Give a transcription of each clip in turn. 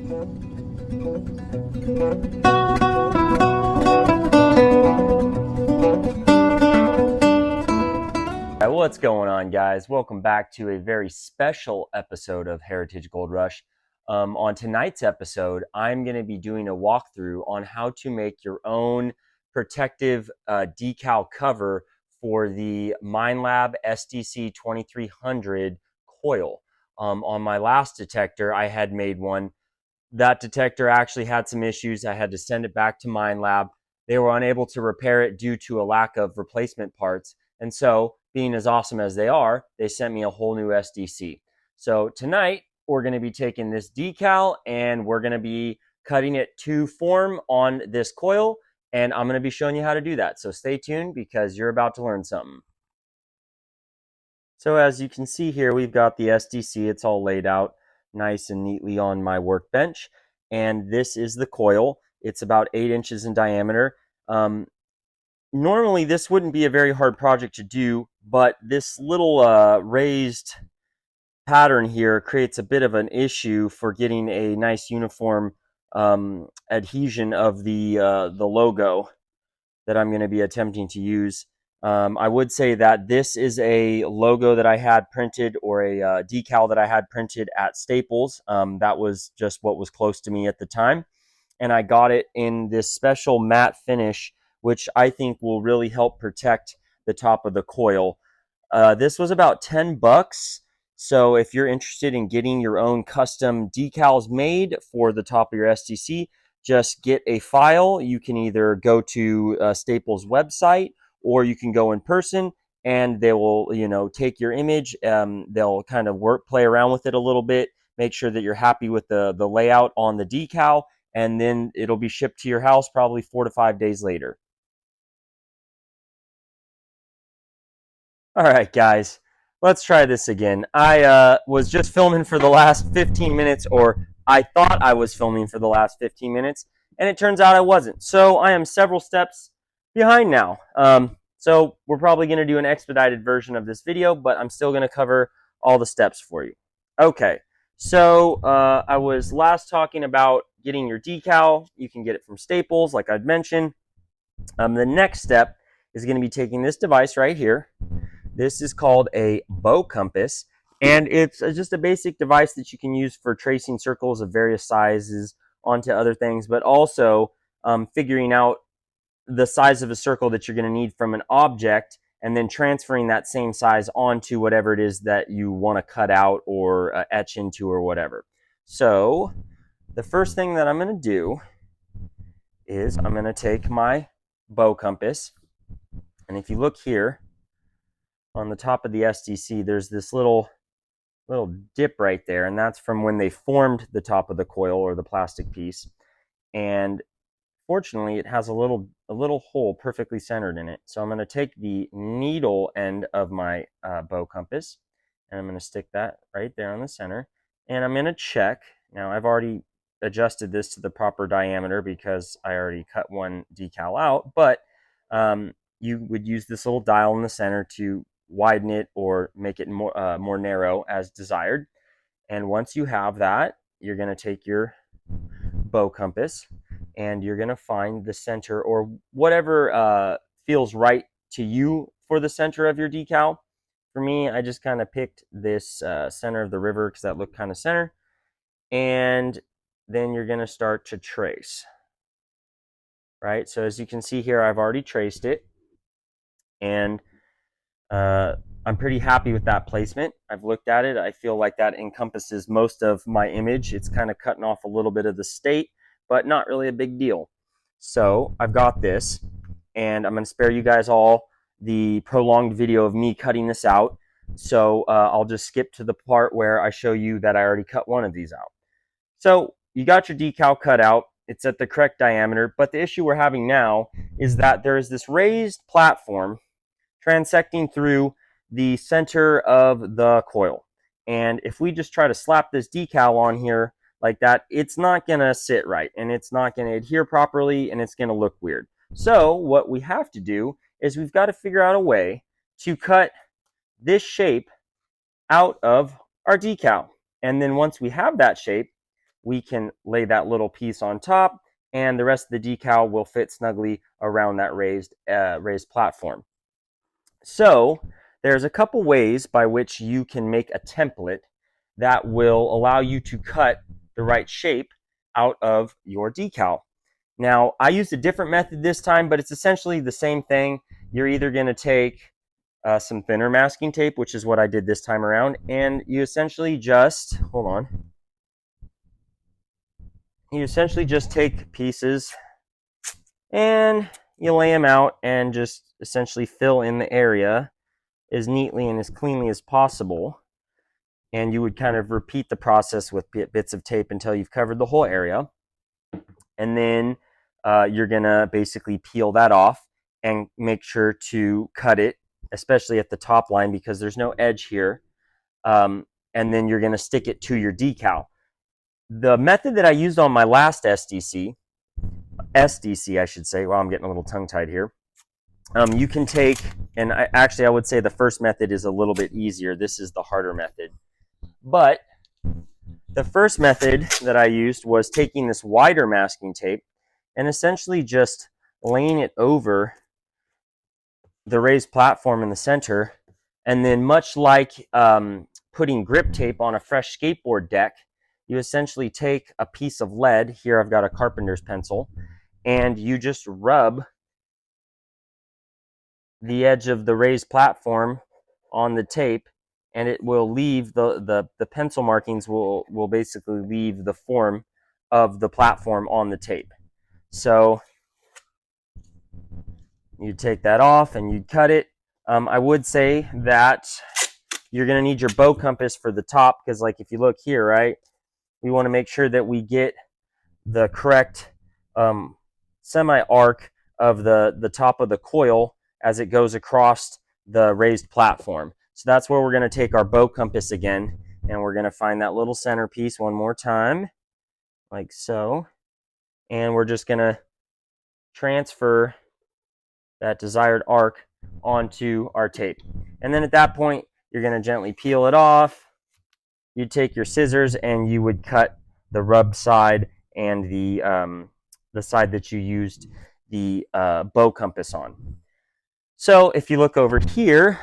What's going on, guys? Welcome back to a very special episode of Heritage Gold Rush. On tonight's episode, I'm going to be doing a walkthrough on how to make your own protective decal cover for the Minelab SDC 2300 coil. On my last detector, I had made one. That detector actually had some issues. I had to send it back to Minelab. They were unable to repair it due to a lack of replacement parts. And so, being as awesome as they are, they sent me a whole new SDC. So tonight, we're going to be taking this decal and we're going to be cutting it to form on this coil. And I'm going to be showing you how to do that. So stay tuned because you're about to learn something. So as you can see here, we've got the SDC. It's all laid out nice and neatly on my workbench. And this is the coil. It's about 8 inches in diameter. Normally, this wouldn't be a very hard project to do, but this little raised pattern here creates a bit of an issue for getting a nice uniform adhesion of the logo that I'm going to be attempting to use. I would say that this is a logo that I had printed, or a decal that I had printed at Staples. That was just what was close to me at the time. And I got it in this special matte finish, which I think will really help protect the top of the coil. This was about 10 bucks. So if you're interested in getting your own custom decals made for the top of your SDC, just get a file. You can either go to Staples website, or you can go in person, and they will, take your image. They'll kind of play around with it a little bit, make sure that you're happy with the layout on the decal, and then it'll be shipped to your house probably 4 to 5 days later. All right, guys, let's try this again. I was just filming for the last 15 minutes, or I thought I was filming for the last 15 minutes, and it turns out I wasn't. So I am several steps behind now. So we're probably going to do an expedited version of this video, but I'm still going to cover all the steps for you. Okay, so I was last talking about getting your decal. You can get it from Staples, like I'd mentioned. The next step is going to be taking this device right here. This is called a bow compass, and it's just a basic device that you can use for tracing circles of various sizes onto other things, but also figuring out the size of a circle that you're going to need from an object, and then transferring that same size onto whatever it is that you want to cut out or etch into or whatever. So the first thing that I'm going to do is I'm going to take my bow compass, and if you look here on the top of the SDC, there's this little dip right there, and that's from when they formed the top of the coil, or the plastic piece. And fortunately, it has a little hole perfectly centered in it. So I'm going to take the needle end of my bow compass, and I'm going to stick that right there on the center, and I'm going to check. Now, I've already adjusted this to the proper diameter because I already cut one decal out, but you would use this little dial in the center to widen it or make it more narrow as desired. And once you have that, you're going to take your bow compass and you're going to find the center, or whatever feels right to you for the center of your decal. For me, I just kind of picked this center of the river because that looked kind of center. And then you're going to start to trace. Right, so as you can see here, I've already traced it, and I'm pretty happy with that placement. I've looked at it. I feel like that encompasses most of my image. It's kind of cutting off a little bit of the state, but not really a big deal. So I've got this, and I'm going to spare you guys all the prolonged video of me cutting this out. So I'll just skip to the part where I show you that I already cut one of these out. So you got your decal cut out. It's at the correct diameter, but the issue we're having now is that there is this raised platform transecting through the center of the coil. And if we just try to slap this decal on here like that, it's not going to sit right, and it's not going to adhere properly, and it's going to look weird. So what we have to do is we've got to figure out a way to cut this shape out of our decal. And then once we have that shape, we can lay that little piece on top, and the rest of the decal will fit snugly around that raised platform. So there's a couple ways by which you can make a template that will allow you to cut the right shape out of your decal. Now, I used a different method this time, but it's essentially the same thing. You're either going to take some thinner masking tape, which is what I did this time around, and you essentially just, hold on, you essentially just take pieces and you lay them out and just essentially fill in the area as neatly and as cleanly as possible. And you would kind of repeat the process with bits of tape until you've covered the whole area. And then you're gonna basically peel that off and make sure to cut it, especially at the top line because there's no edge here. And then you're gonna stick it to your decal. The method that I used on my last SDC I should say, well, I'm getting a little tongue-tied here. You can take, and I would say the first method is a little bit easier. This is the harder method. But the first method that I used was taking this wider masking tape and essentially just laying it over the raised platform in the center. And then much like putting grip tape on a fresh skateboard deck, you essentially take a piece of lead, here I've got a carpenter's pencil, and you just rub the edge of the raised platform on the tape, and it will leave the pencil markings will basically leave the form of the platform on the tape. So you take that off and you cut it. I would say that you're going to need your bow compass for the top, because like if you look here, right, we want to make sure that we get the correct semi-arc of the top of the coil as it goes across the raised platform. So that's where we're going to take our bow compass again, and we're going to find that little centerpiece one more time, like so. And we're just going to transfer that desired arc onto our tape. And then at that point, you're going to gently peel it off. You take your scissors and you would cut the rub side and the side that you used the bow compass on. So if you look over here,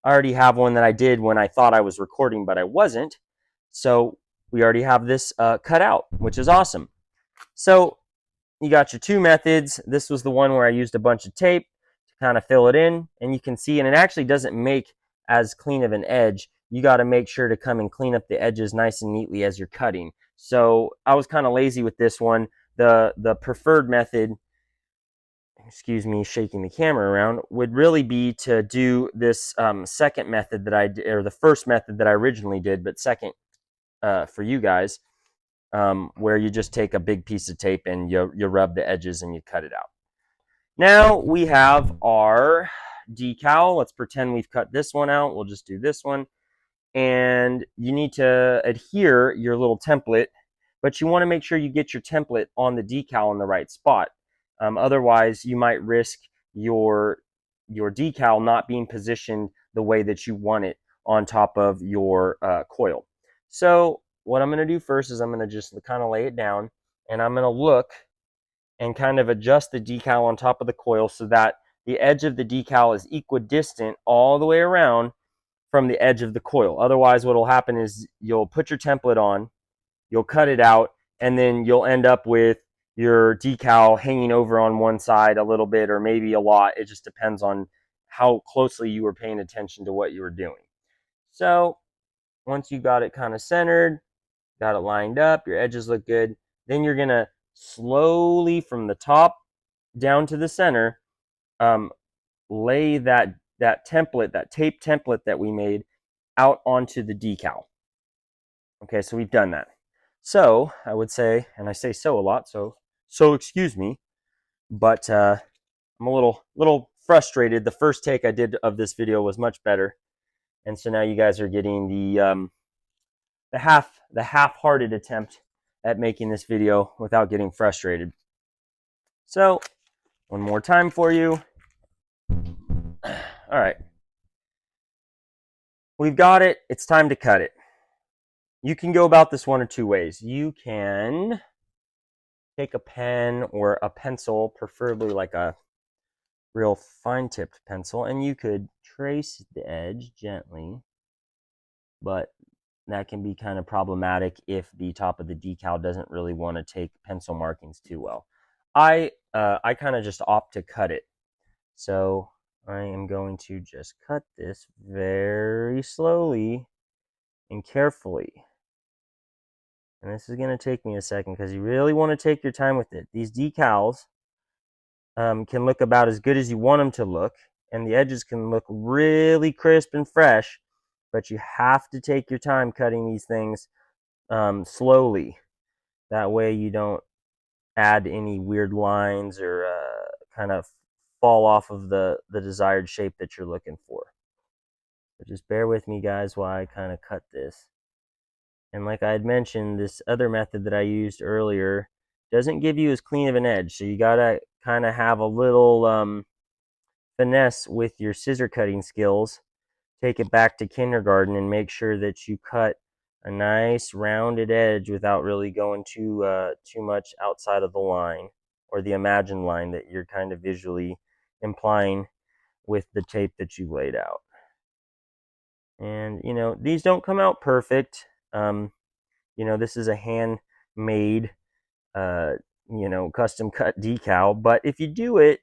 I already have one that I did when I thought I was recording, but I wasn't. So we already have this cut out, which is awesome. So you got your two methods. This was the one where I used a bunch of tape to kind of fill it in, and you can see, and it actually doesn't make as clean of an edge. You got to make sure to come and clean up the edges nice and neatly as you're cutting. So I was kind of lazy with this one. The preferred method, excuse me, shaking the camera around, would really be to do this second method that I did, or the first method that I originally did, but second for you guys, where you just take a big piece of tape and you rub the edges and you cut it out. Now we have our decal. Let's pretend we've cut this one out. We'll just do this one. And you need to adhere your little template, but you want to make sure you get your template on the decal in the right spot. Otherwise, you might risk your decal not being positioned the way that you want it on top of your coil. So what I'm going to do first is I'm going to just kind of lay it down, and I'm going to look and kind of adjust the decal on top of the coil so that the edge of the decal is equidistant all the way around from the edge of the coil. Otherwise, what will happen is you'll put your template on, you'll cut it out, and then you'll end up with your decal hanging over on one side a little bit, or maybe a lot. It just depends on how closely you were paying attention to what you were doing. So once you got it kind of centered, got it lined up, your edges look good, then you're gonna slowly from the top down to the center lay that template, that tape template that we made, out onto the decal. Okay, so we've done that. So I would say, and I say so a lot, so excuse me, but I'm a little frustrated. The first take I did of this video was much better, and so now you guys are getting the half-hearted attempt at making this video without getting frustrated. So one more time for you. All right, we've got it. It's time to cut it. you can go about this one or two ways. You can take a pen or a pencil, preferably like a real fine-tipped pencil, and you could trace the edge gently, but that can be kind of problematic if the top of the decal doesn't really want to take pencil markings too well. I kind of just opt to cut it. So I am going to just cut this very slowly and carefully. And this is going to take me a second because you really want to take your time with it. These decals can look about as good as you want them to look, and the edges can look really crisp and fresh, but you have to take your time cutting these things slowly. That way you don't add any weird lines or kind of fall off of the desired shape that you're looking for. So just bear with me, guys, while I kind of cut this. And like I had mentioned, this other method that I used earlier doesn't give you as clean of an edge, so you gotta kind of have a little finesse with your scissor cutting skills. Take it back to kindergarten and make sure that you cut a nice rounded edge without really going too much outside of the line or the imagined line that you're kind of visually implying with the tape that you laid out. And these don't come out perfect. This is a handmade custom cut decal, but if you do it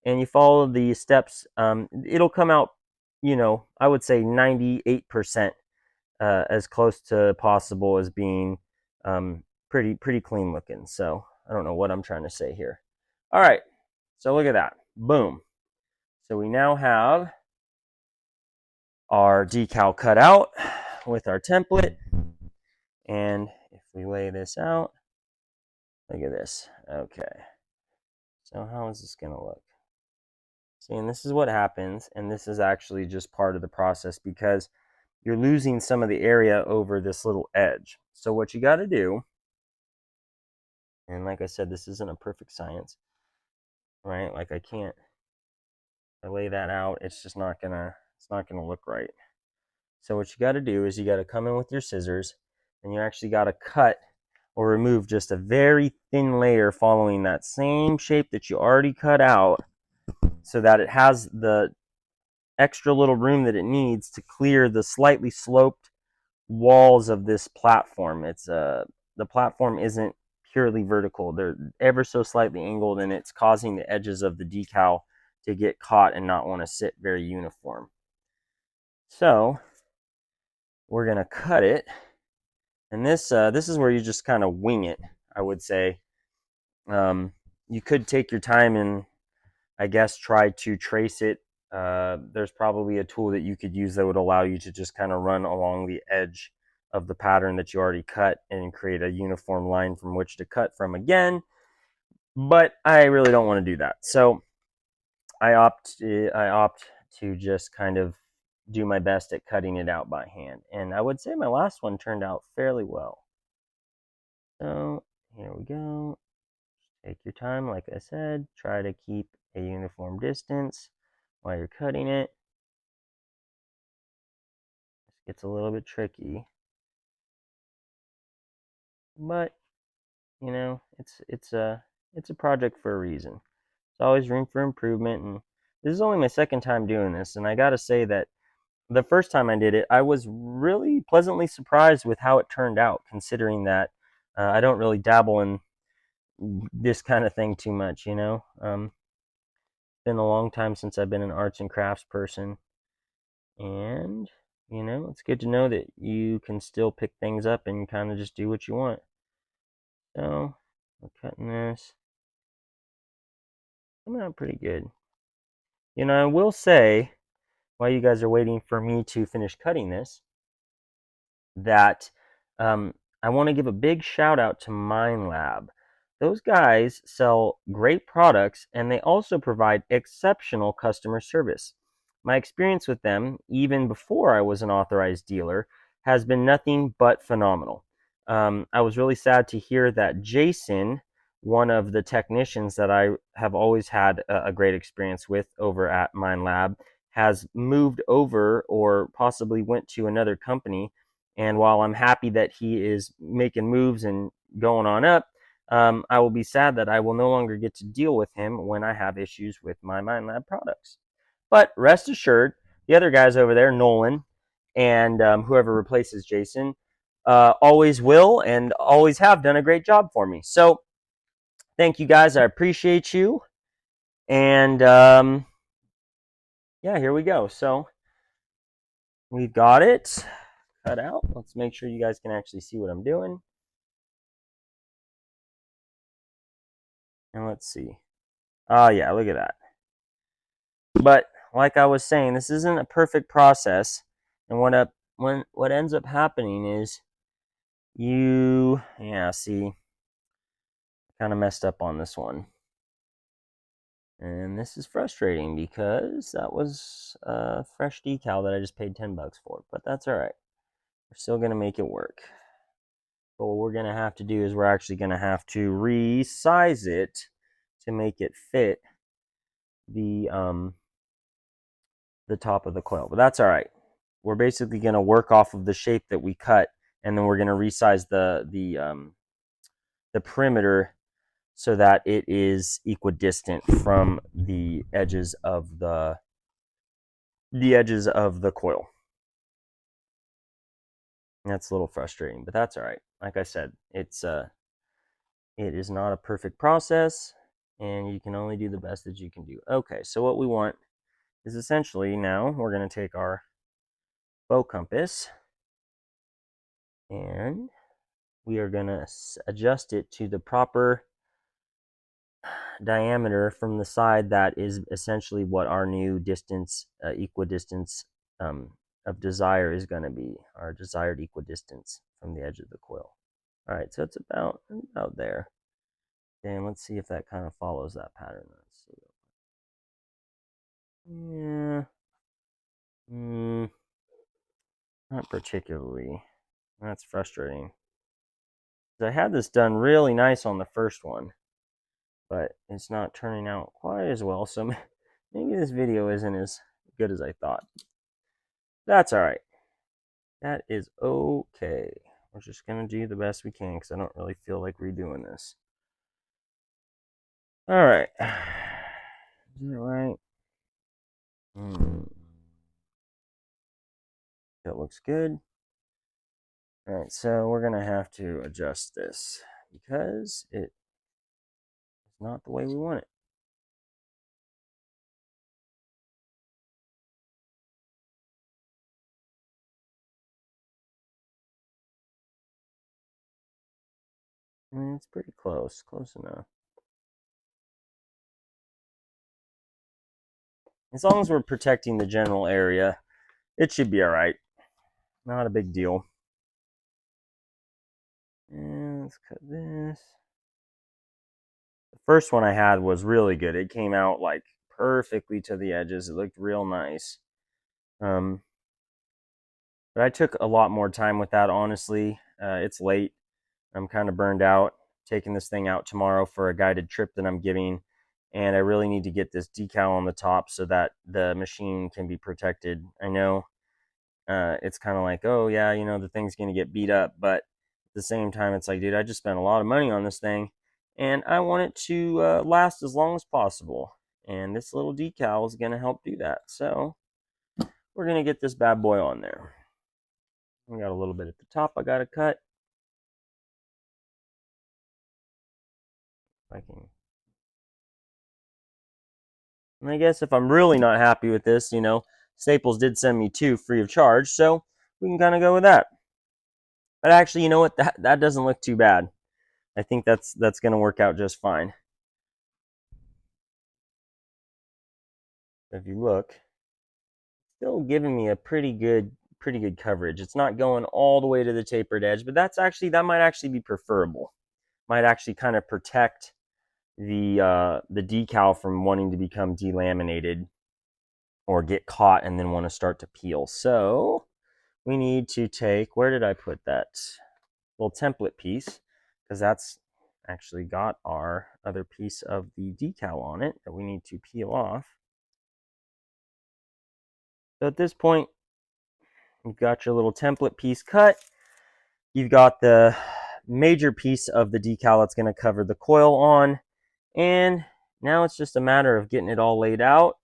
and you follow the steps, it'll come out, I would say 98% as close to possible as being pretty clean looking. So I don't know what I'm trying to say here. All right, so look at that. Boom. So we now have our decal cut out with our template. And if we lay this out, look at this. Okay. So how is this going to look? See, and this is what happens, and this is actually just part of the process because you're losing some of the area over this little edge. So what you got to do, and like I said, this isn't a perfect science, right? Like I lay that out, it's not gonna look right. So what you got to do is you got to come in with your scissors, and you actually got to cut or remove just a very thin layer following that same shape that you already cut out, so that it has the extra little room that it needs to clear the slightly sloped walls of this platform. It's the platform isn't purely vertical. They're ever so slightly angled, and it's causing the edges of the decal to get caught and not want to sit very uniform. So we're going to cut it, and this is where you just kind of wing it, I would say. You could take your time and I guess try to trace it. There's probably a tool that you could use that would allow you to just kind of run along the edge of the pattern that you already cut and create a uniform line from which to cut from again. But I really don't want to do that. So I opt to just kind of do my best at cutting it out by hand. And I would say my last one turned out fairly well. So here we go. Take your time, like I said. Try to keep a uniform distance while you're cutting it. This gets a little bit tricky, but it's a project for a reason. There's always room for improvement, and this is only my second time doing this, and I gotta say that the first time I did it, I was really pleasantly surprised with how it turned out, considering that I don't really dabble in this kind of thing too much. It's been a long time since I've been an arts and crafts person, and it's good to know that you can still pick things up and kind of just do what you want. So we're cutting this. Coming out pretty good. I will say, while you guys are waiting for me to finish cutting this, that I want to give a big shout out to Minelab. Those guys sell great products, and they also provide exceptional customer service. My experience with them, even before I was an authorized dealer, has been nothing but phenomenal. I was really sad to hear that Jason, one of the technicians that I have always had a great experience with over at Minelab, has moved over or possibly went to another company, And while I'm happy that he is making moves and going on up, I will be sad that I will no longer get to deal with him when I have issues with my Minelab products. But rest assured, the other guys over there, Nolan and whoever replaces Jason, always will and always have done a great job for me. So thank you guys. I appreciate you. And yeah, here we go. So we've got it cut out. Let's make sure you guys can actually see what I'm doing. And let's see. Oh yeah, look at that. But like I was saying, this isn't a perfect process. And what ends up happening is see, kind of messed up on this one. And this is frustrating because that was a fresh decal that I just paid $10 for, but that's all right. We're still going to make it work. But what we're going to have to do is we're actually going to have to resize it to make it fit the top of the coil. But that's all right. We're basically going to work off of the shape that we cut, and then we're going to resize the perimeter so that it is equidistant from the edges of the coil. That's a little frustrating, but that's all right. Like I said, it is not a perfect process, and you can only do the best that you can do. Okay, so what we want is essentially now we're going to take our bow compass and we are going to adjust it to the proper diameter from the side that is essentially what our new distance, equidistance of desire is going to be, our desired equidistance from the edge of the coil. All right, so it's about there. And let's see if that kind of follows that pattern. Let's see. Yeah. Not particularly. That's frustrating. I had this done really nice on the first one, but it's not turning out quite as well, so maybe this video isn't as good as I thought. That's all right. That is okay. We're just going to do the best we can because I don't really feel like redoing this. All right. Is that right? That looks good. All right, so we're going to have to adjust this because it is not the way we want it. I mean, it's pretty close enough. As long as we're protecting the general area, it should be all right. Not a big deal. And let's cut this. The first one I had was really good. It came out like perfectly to the edges. It looked real nice. But I took a lot more time with that, honestly. It's late. I'm kind of burned out. Taking this thing out tomorrow for a guided trip that I'm giving. And I really need to get this decal on the top so that the machine can be protected. I know it's kind of like, oh yeah, you know, the thing's going to get beat up. But at the same time, it's like, dude, I just spent a lot of money on this thing. And I want it to last as long as possible. And this little decal is going to help do that. So we're going to get this bad boy on there. We got a little bit at the top I got to cut. And I guess if I'm really not happy with this, you know, Staples did send me 2 free of charge, so we can kind of go with that. But actually, you know what? That doesn't look too bad. I think that's going to work out just fine. If you look, still giving me a pretty good coverage. It's not going all the way to the tapered edge, but that might actually be preferable. Might actually kind of protect the decal from wanting to become delaminated or get caught and then want to start to peel. So we need to take, where did I put that little template piece? Because that's actually got our other piece of the decal on it that we need to peel off. So at this point, You've got your little template piece cut. You've got the major piece of the decal that's going to cover the coil on. And now it's just a matter of getting it all laid out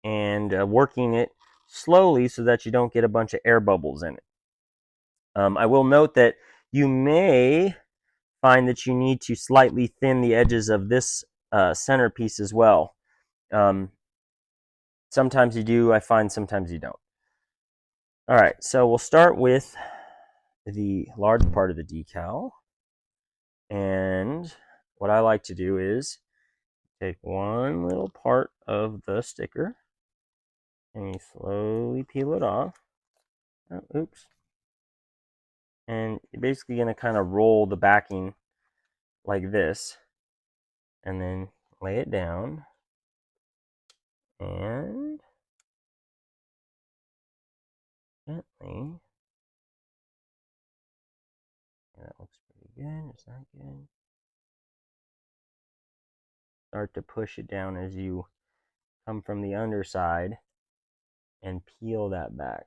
and working it slowly so that you don't get a bunch of air bubbles in it. I will note that you may find that you need to slightly thin the edges of this center piece as well. Sometimes you do, I find sometimes you don't. All right, so we'll start with the large part of the decal. And what I like to do is take one little part of the sticker and you slowly peel it off. Oh, oops. And you're basically going to kind of roll the backing like this and then lay it down and gently. Yeah, that looks pretty good. Is that good? Start to push it down as you come from the underside and peel that back.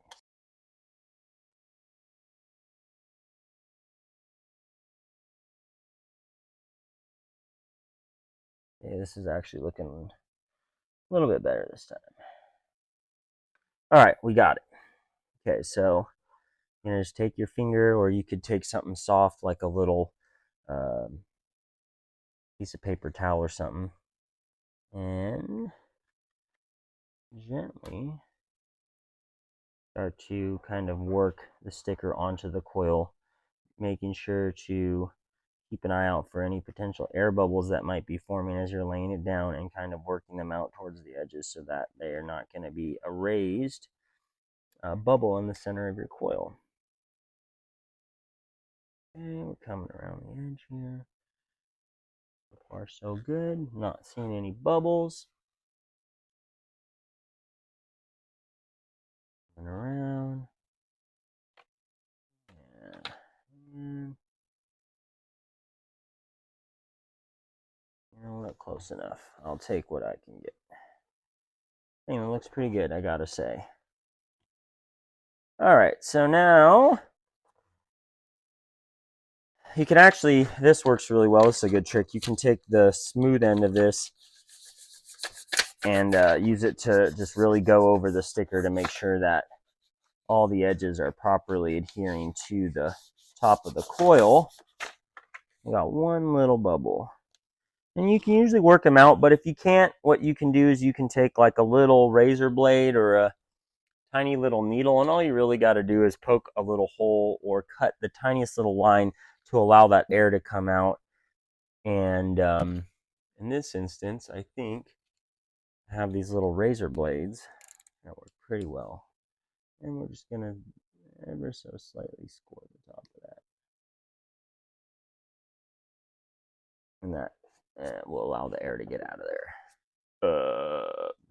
Okay, this is actually looking a little bit better this time. All right, we got it. Okay, so you know, just take your finger, or you could take something soft like a little piece of paper towel or something, and gently start to kind of work the sticker onto the coil, making sure to keep an eye out for any potential air bubbles that might be forming as you're laying it down and kind of working them out towards the edges so that they are not going to be a raised bubble in the center of your coil. Okay, we're coming around the edge here. So far so good. Not seeing any bubbles. And around. Yeah. And you know what? Close enough. I'll take what I can get. I think it looks pretty good, I gotta say. Alright, so now you can actually, this works really well. This is a good trick. You can take the smooth end of this and use it to just really go over the sticker to make sure that all the edges are properly adhering to the top of the coil. We got one little bubble. And you can usually work them out, but if you can't, what you can do is you can take like a little razor blade or a tiny little needle, and all you really got to do is poke a little hole or cut the tiniest little line to allow that air to come out. And in this instance, I think I have these little razor blades that work pretty well. And we're just going to ever so slightly score the top of that. And that will allow the air to get out of there.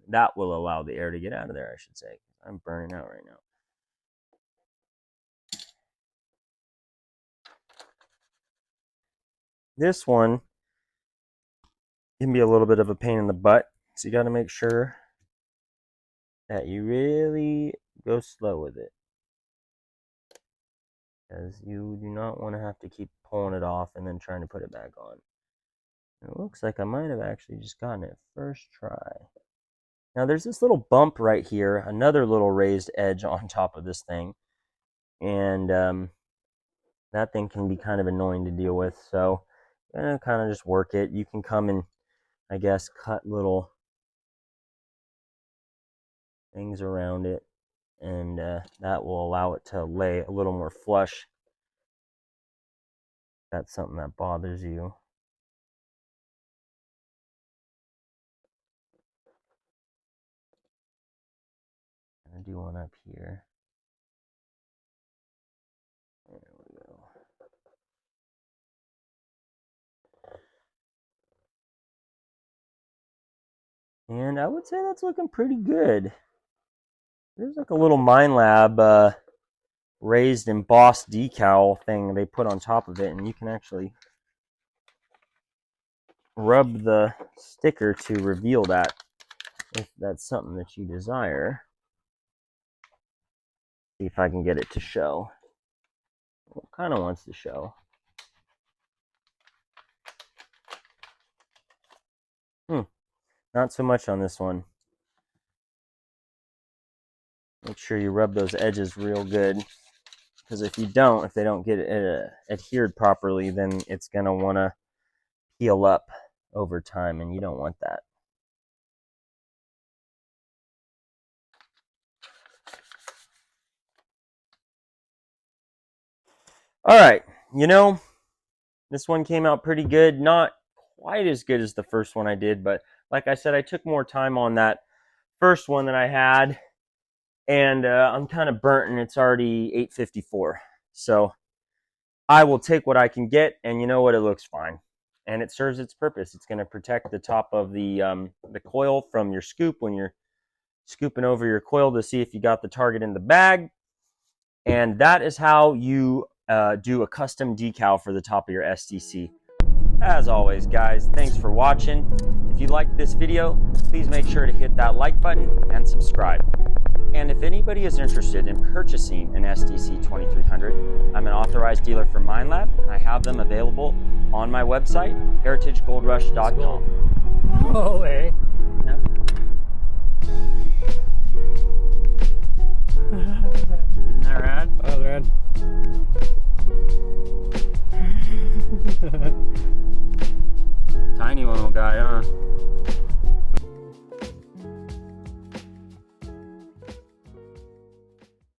That will allow the air to get out of there, I should say. I'm burning out right now. This one can be a little bit of a pain in the butt, so you got to make sure that you really go slow with it, because you do not want to have to keep pulling it off and then trying to put it back on. And it looks like I might have actually just gotten it first try. Now there's this little bump right here, another little raised edge on top of this thing, and that thing can be kind of annoying to deal with, so I'm going to kind of just work it. You can come and, I guess, cut little things around it, and that will allow it to lay a little more flush. If that's something that bothers you. I'm going to do one up here. There we go. And I would say that's looking pretty good. There's like a little Minelab raised embossed decal thing they put on top of it, and you can actually rub the sticker to reveal that if that's something that you desire. See if I can get it to show. It kind of wants to show. Not so much on this one. Make sure you rub those edges real good, because if you don't, if they don't get adhered properly, then it's going to want to peel up over time, and you don't want that. All right, you know, this one came out pretty good. Not quite as good as the first one I did, but like I said, I took more time on that first one that I had, and I'm kind of burnt, and it's already 8:54. So I will take what I can get, and you know what? It looks fine, and it serves its purpose. It's going to protect the top of the coil from your scoop when you're scooping over your coil to see if you got the target in the bag. And that is how you do a custom decal for the top of your SDC. As always, guys, thanks for watching. If you liked this video, please make sure to hit that like button and subscribe. And if anybody is interested in purchasing an SDC 2300, I'm an authorized dealer for Minelab, and I have them available on my website, heritagegoldrush.com. Oh,